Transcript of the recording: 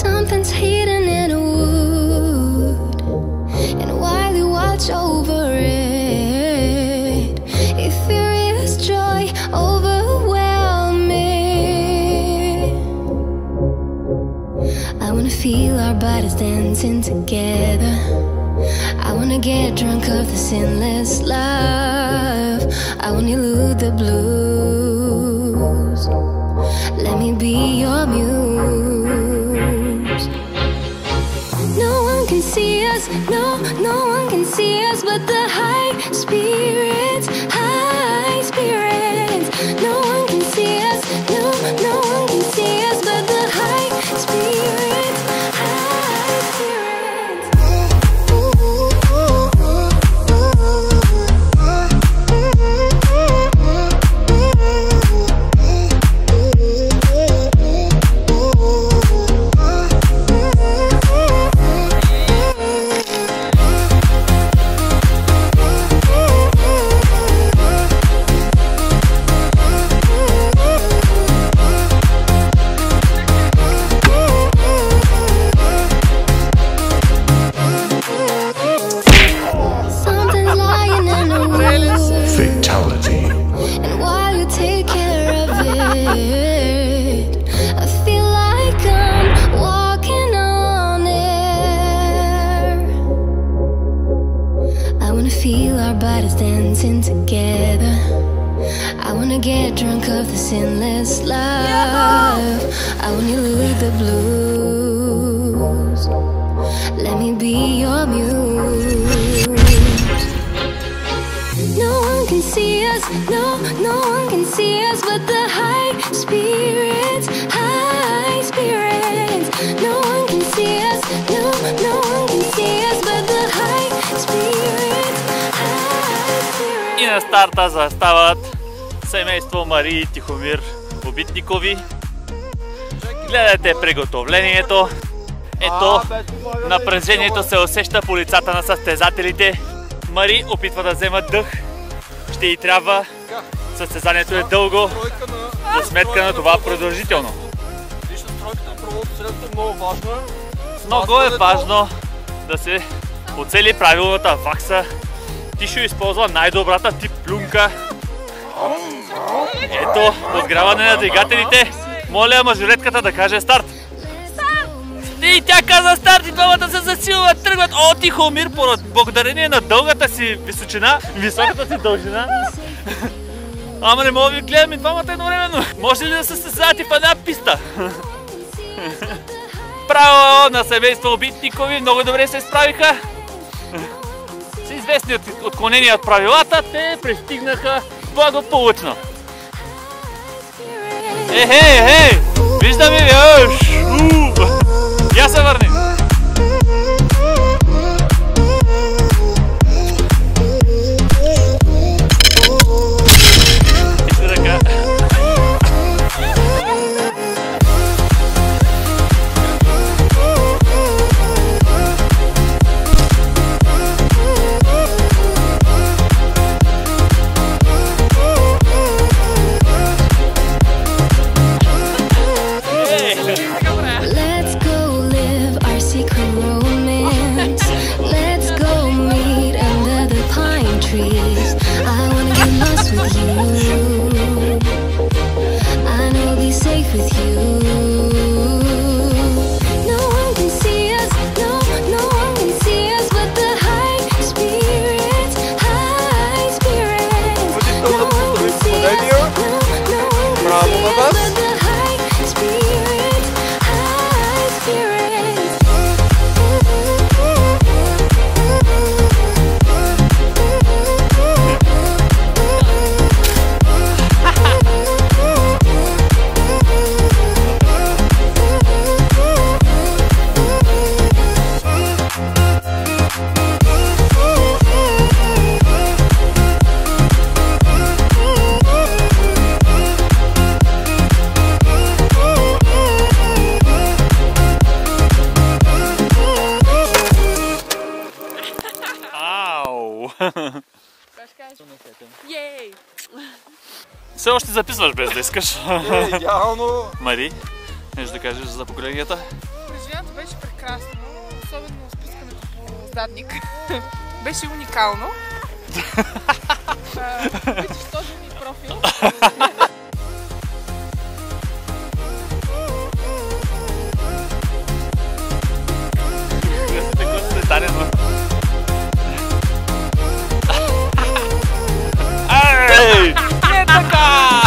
Something's hidden in a wood, and while you watch over it, a furious joy overwhelm me. I wanna feel our bodies dancing together. I wanna get drunk of the sinless love. I wanna elude the blues. Let me be your muse. No one can see us, no one can see us but the high spirits, high spirits. No one can see us, no one can see us but the high spirits, high spirits. Fatality. And while you take care of it, I feel like I'm walking on air. I wanna feel our bodies dancing together. I wanna get drunk of the sinless love. I wanna elude the blues. Let me be your muse. No one can see us, no one can see us but the high spirits, high spirits. No one can see us, no one can see us but the high spirits, high spirits. И на старта застават семейство Мари и Тихомир Обитникови. Гледайте приготовлението. Ето, напрежението се усеща по лицата на състезателите. Мари опитва да взема дъх. Ще й трябва. Състезанието е дълго. За сметка на това продължително. Много е важно да се оцели правилната вакса. Тишо използва най-добрата тип плюнка. Ето, подгряване на двигателите. Моля мажоретката да каже старт. И тя каза старт и двамата се засилват, тръгват. О, Тихомир, благодарение на дългата си височина, високата си дължина. Ама не мога да ви гледам и двамата едновременно. Може ли да се състезавате в една писта? Браво на семейство Обитникови, много добре се справиха. С известни отклонения от правилата, те пристигнаха благополучно. Ехей, виждаме ви, я се върнем. Let's go live our Ей! Все още записваш без да искаш. Идеално! Мари, нещо да кажеш за поколението? Преживяването беше прекрасно, особено спускането по задник. Беше уникално. Виждаш този ми профил. Не така!